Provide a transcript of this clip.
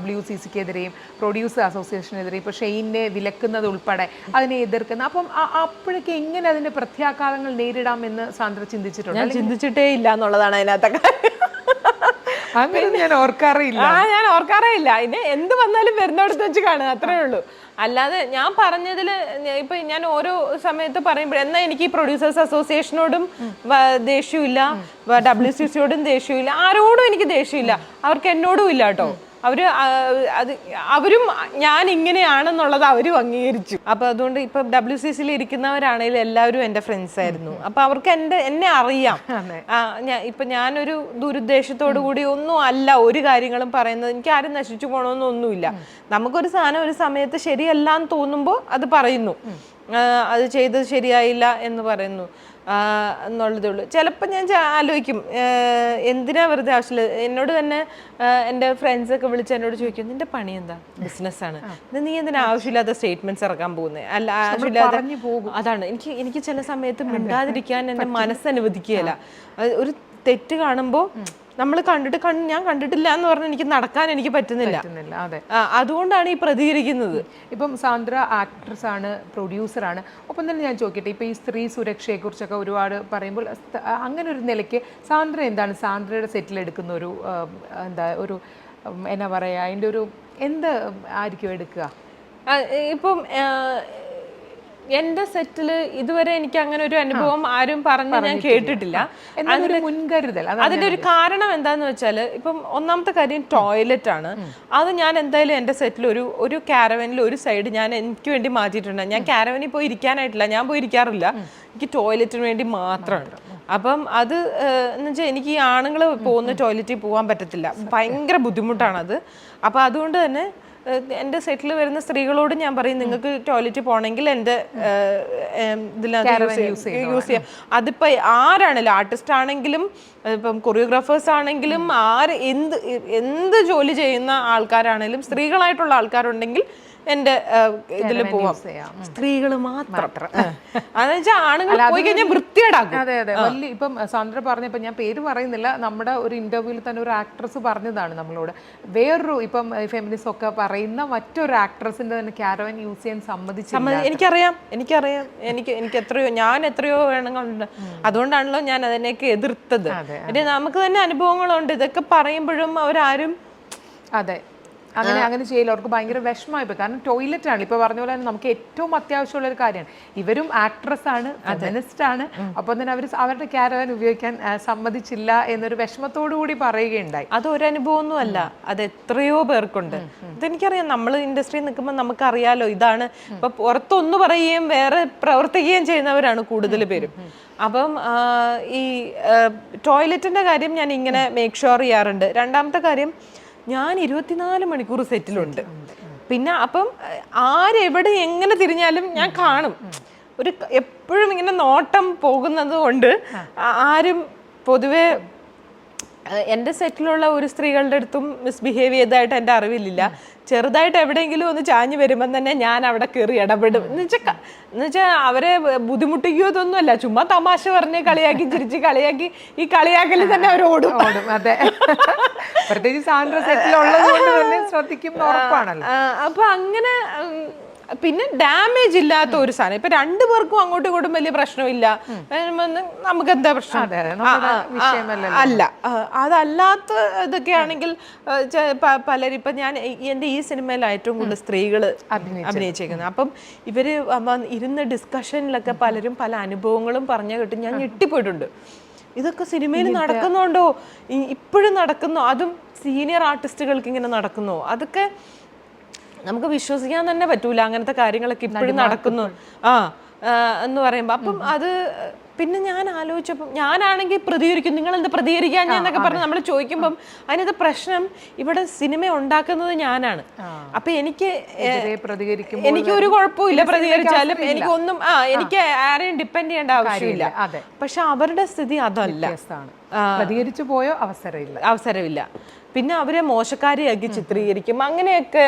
WCCക്കെതിരെയും producer അസോസിയേഷനെതിരെ ഇപ്പോൾ ഷെയ്നെ വിലക്കുന്നത് ഉൾപ്പെടെ അതിനെ എതിർക്കുന്ന അപ്പം അപ്പോഴൊക്കെ എങ്ങനെ അതിന്റെ പ്രത്യാഘാതങ്ങൾ നേരിടാമെന്ന് സാന്ദ്ര ചിന്തിച്ചിട്ടുണ്ട്? ഞാൻ ചിന്തിച്ചിട്ടേ ഇല്ല എന്നുള്ളതാണ് അതിനകത്തൊക്കെ. അങ്ങനെ ഞാൻ ഓർക്കാറില്ല. ഞാൻ ഓർക്കാറേ ഇല്ല. ഇനി എന്ത് വന്നാലും വരുന്നിടത്ത് വെച്ച് കാണുക, അത്രേ ഉള്ളൂ. അല്ലാതെ ഞാൻ പറഞ്ഞതിൽ ഇപ്പൊ ഞാൻ ഓരോ സമയത്ത് പറയുമ്പോൾ എന്നാ എനിക്ക് ഈ പ്രൊഡ്യൂസേഴ്സ് അസോസിയേഷനോടും ദേഷ്യമില്ല, WCCയോടും ദേഷ്യമില്ല, ആരോടും എനിക്ക് ദേഷ്യമില്ല, അവർക്ക് എന്നോടും ഇല്ല കേട്ടോ. അവരും ഞാൻ ഇങ്ങനെയാണെന്നുള്ളത് അവരും അംഗീകരിച്ചു. അപ്പൊ അതുകൊണ്ട് ഇപ്പൊ WCCയിൽ ഇരിക്കുന്നവരാണെങ്കിലും എല്ലാവരും എന്റെ ഫ്രണ്ട്സ് ആയിരുന്നു. അപ്പൊ അവർക്ക് എന്നെ അറിയാം. ഇപ്പൊ ഞാനൊരു ദുരുദ്ദേശത്തോടു കൂടി ഒന്നും അല്ല ഒരു കാര്യങ്ങളും പറയുന്നത്. എനിക്ക് ആരും നശിച്ചു പോകണമെന്നൊന്നുമില്ല. നമുക്കൊരു സാധനം ഒരു സമയത്ത് ശരിയല്ല എന്ന് തോന്നുമ്പോൾ അത് പറയുന്നു, അത് ചെയ്തത് ശരിയായില്ല എന്ന് പറയുന്നു എന്നുള്ളതേ ഉള്ളൂ. ചിലപ്പോൾ ഞാൻ ആലോചിക്കും എന്തിനാ വെറുതെ ആവശ്യമില്ല. എന്നോട് തന്നെ എൻ്റെ ഫ്രണ്ട്സൊക്കെ വിളിച്ച് എന്നോട് ചോദിക്കും, നിന്റെ പണി എന്താ? ബിസിനസ്സാണ്, നീ എന്തിനാ ആവശ്യമില്ലാത്ത സ്റ്റേറ്റ്മെന്റ്സ് ഇറക്കാൻ പോകുന്നത്? അല്ല, ആവശ്യമില്ലാതെ അതാണ് എനിക്ക് ചില സമയത്ത് മിണ്ടാതിരിക്കാൻ എൻ്റെ മനസ്സനുവദിക്കുകയില്ല. ഒരു തെറ്റ് കാണുമ്പോൾ നമ്മൾ ഞാൻ കണ്ടിട്ടില്ല എന്ന് പറഞ്ഞാൽ എനിക്ക് നടക്കാൻ എനിക്ക് പറ്റുന്നില്ല. അതെ, അതുകൊണ്ടാണ് ഈ പ്രതികരിക്കുന്നത്. ഇപ്പം സാന്ദ്ര ആക്ട്രസ് ആണ്, പ്രൊഡ്യൂസറാണ്. ഒപ്പം തന്നെ ഞാൻ ചോദിക്കട്ടെ, ഇപ്പം ഈ സ്ത്രീ സുരക്ഷയെ കുറിച്ചൊക്കെ ഒരുപാട് പറയുമ്പോൾ അങ്ങനെ ഒരു നിലയ്ക്ക് സാന്ദ്ര എന്താണ് സാന്ദ്രയുടെ സെറ്റിൽ എടുക്കുന്ന ഒരു എന്നാ പറയാ, അതിൻ്റെ ഒരു എന്ത് ആയിരിക്കും എടുക്കുക? ഇപ്പം എന്റെ സെറ്റില് ഇതുവരെ എനിക്ക് അങ്ങനെ ഒരു അനുഭവം ആരും പറഞ്ഞ് ഞാൻ കേട്ടിട്ടില്ല. മുൻകരുതൽ അതിന്റെ ഒരു കാരണം എന്താന്ന് വെച്ചാല്, ഇപ്പം ഒന്നാമത്തെ കാര്യം ടോയ്ലറ്റ് ആണ്. അത് ഞാൻ എന്തായാലും എന്റെ സെറ്റിൽ ഒരു കാരവനിൽ ഒരു സൈഡ് ഞാൻ എനിക്ക് വേണ്ടി മാറ്റിയിട്ടുണ്ട്. ഞാൻ കാരവനിൽ പോയി ഇരിക്കാനായിട്ടില്ല, ഞാൻ പോയി ഇരിക്കാറില്ല, എനിക്ക് ടോയ്ലറ്റിന് വേണ്ടി മാത്രമാണ്. അപ്പം അത് എന്ന് വെച്ചാൽ എനിക്ക് ഈ ആണുങ്ങൾ പോകുന്ന ടോയ്ലറ്റിൽ പോകാൻ പറ്റത്തില്ല, ഭയങ്കര ബുദ്ധിമുട്ടാണത്. അപ്പൊ അതുകൊണ്ട് തന്നെ എൻ്റെ സെറ്റിൽ വരുന്ന സ്ത്രീകളോട് ഞാൻ പറയും, നിങ്ങൾക്ക് ടോയ്ലറ്റിൽ പോകണമെങ്കിൽ എൻ്റെ ഇതിനകത്ത് യൂസ് ചെയ്യാം. അതിപ്പോൾ ആരാണെങ്കിലും, ആർട്ടിസ്റ്റ് ആണെങ്കിലും ഇപ്പം കൊറിയോഗ്രാഫേഴ്സ് ആണെങ്കിലും എന്ത് ജോലി ചെയ്യുന്ന ആൾക്കാരാണെങ്കിലും സ്ത്രീകളായിട്ടുള്ള ആൾക്കാരുണ്ടെങ്കിൽ എന്റെ ഇതിൽ പോവാം. സ്ത്രീകൾ മാത്രം. അതെന്ന് വെച്ചാൽ ആണുങ്ങൾ പോയി കഴിഞ്ഞാൽ വൃത്തിയേടാക്കും. അതെ അതെ, വലിയ ഇപ്പം സാന്ദ്ര പറഞ്ഞപ്പോൾ ഞാൻ പേര് പറയുന്നില്ല, നമ്മുടെ ഒരു ഇന്റർവ്യൂവിൽ തന്നെ ഒരു ആക്ട്രസ് പറഞ്ഞതാണ് നമ്മളോട്, വേറൊരു ഇപ്പം ഫെമിനിസ്റ്റ് ഒക്കെ പറയുന്ന മറ്റൊരു ആക്ട്രസിന്റെ തന്നെ കാരവൻ യൂസ് ചെയ്യാൻ സമ്മതിച്ചില്ല. എനിക്കറിയാം. എനിക്ക് ഞാൻ എത്രയോ വേണങ്ങളുണ്ട്. അതുകൊണ്ടാണല്ലോ ഞാൻ അതിനെയൊക്കെ എതിർത്തത്. നമുക്ക് തന്നെ അനുഭവങ്ങളുണ്ട്. ഇതൊക്കെ പറയുമ്പോഴും അവരാരും അങ്ങനെ ചെയ്യില്ല. അവർക്ക് ഭയങ്കര വിഷമമായി പോയി. കാരണം ടോയ്ലറ്റ് ആണ്, ഇപ്പൊ പറഞ്ഞ പോലെ തന്നെ നമുക്ക് ഏറ്റവും അത്യാവശ്യമുള്ള ഒരു കാര്യമാണ്. ഇവരും ആക്ട്രസ് ആണ്, ഫെമിനിസ്റ്റ് ആണ്, അപ്പം തന്നെ അവരുടെ കാരവാൻ ഉപയോഗിക്കാൻ സമ്മതിച്ചില്ല എന്നൊരു വിഷമത്തോടു കൂടി പറയുകയുണ്ടായി. അതൊരനുഭവമൊന്നും അല്ല, അത് എത്രയോ പേർക്കുണ്ട്. ഇതെനിക്കറിയാം. നമ്മൾ ഇൻഡസ്ട്രിയിൽ നിൽക്കുമ്പോൾ നമുക്കറിയാലോ, ഇതാണ് ഇപ്പൊ പുറത്തൊന്നു പറയുകയും വേറെ പ്രവർത്തിക്കുകയും ചെയ്യുന്നവരാണ് കൂടുതൽ പേരും. അപ്പം ഈ ടോയ്ലറ്റിന്റെ കാര്യം ഞാൻ ഇങ്ങനെ മേക്ക് ഷുവർ ചെയ്യാറുണ്ട്. രണ്ടാമത്തെ കാര്യം, ഞാൻ 24 മണിക്കൂർ സെറ്റിലുണ്ട്. പിന്നെ അപ്പം ആരെവിടെ എങ്ങനെ തിരിഞ്ഞാലും ഞാൻ കാണും. എപ്പോഴും ഇങ്ങനെ നോട്ടം പോകുന്നത് കൊണ്ട് ആരും പൊതുവെ എൻ്റെ സെറ്റിലുള്ള ഒരു സ്ത്രീകളുടെ അടുത്തും മിസ്ബിഹേവ് ചെയ്തതായിട്ട് എൻ്റെ അറിവില്ല. ചെറുതായിട്ട് എവിടെയെങ്കിലും ഒന്ന് ചാഞ്ഞു വരുമ്പം തന്നെ ഞാൻ അവിടെ കയറി ഇടപെടും. എന്നുവെച്ചാൽ അവരെ ബുദ്ധിമുട്ടിക്കുകയോ ഇതൊന്നുമല്ല, ചുമ്മാ തമാശ പറഞ്ഞ് കളിയാക്കി ചിരിച്ച് കളിയാക്കി ഈ കളിയാക്കലിൽ തന്നെ അവർ ഓടും. അതെ, പ്രത്യേകിച്ച് സാന്ദ്ര സെറ്റിലുള്ളത് കൊണ്ട് തന്നെ ശ്രദ്ധിക്കും, ഉറപ്പാണല്ലോ. അപ്പൊ അങ്ങനെ പിന്നെ ഡാമേജ് ഇല്ലാത്ത ഒരു സാധനം, ഇപ്പൊ രണ്ടുപേർക്കും അങ്ങോട്ടും ഇങ്ങോട്ടും വലിയ പ്രശ്നമില്ല, നമുക്ക് എന്താ പ്രശ്നം? അല്ല, അതല്ലാത്ത ഇതൊക്കെ ആണെങ്കിൽ പലരും, ഇപ്പൊ ഞാൻ എൻ്റെ ഈ സിനിമയിൽ ഏറ്റവും കൂടുതൽ സ്ത്രീകൾ അഭിനയിച്ചേക്കുന്നത്. അപ്പം ഇവര് ഇരുന്ന ഡിസ്കഷനിലൊക്കെ പലരും പല അനുഭവങ്ങളും പറഞ്ഞു കേട്ട് ഞാൻ ഞെട്ടിപ്പോയിട്ടുണ്ട്. ഇതൊക്കെ സിനിമയിൽ നടക്കുന്നുണ്ടോ, ഇപ്പോഴും നടക്കുന്നോ, അതും സീനിയർ ആർട്ടിസ്റ്റുകൾക്ക് ഇങ്ങനെ നടക്കുന്നോ? അതൊക്കെ നമുക്ക് വിശ്വസിക്കാൻ തന്നെ പറ്റൂല. അങ്ങനത്തെ കാര്യങ്ങളൊക്കെ ഇപ്പോഴും നടക്കുന്നു എന്ന് പറയുമ്പോൾ അപ്പം അത് പിന്നെ ഞാൻ ആലോചിച്ചപ്പോൾ, ഞാനാണെങ്കിൽ പ്രതികരിക്കും, നിങ്ങൾ എന്താ പ്രതികരിക്കാൻ എന്നൊക്കെ പറഞ്ഞ് നമ്മൾ ചോദിക്കുമ്പം അതിനകത്ത് പ്രശ്നം, ഇവിടെ സിനിമ ഉണ്ടാക്കുന്നത് ഞാനാണ്. അപ്പൊ എനിക്ക് ഒരു കുഴപ്പമില്ല പ്രതികരിച്ചാലും, എനിക്കൊന്നും എനിക്ക് ആരെയും ഡിപ്പെൻഡ് ചെയ്യേണ്ട ആവശ്യമില്ല. പക്ഷെ അവരുടെ സ്ഥിതി അതല്ല. പ്രതികരിച്ചു പോയോ അവസരമില്ല. പിന്നെ അവരെ മോശക്കാരിയാക്കി ചിത്രീകരിക്കും. അങ്ങനെയൊക്കെ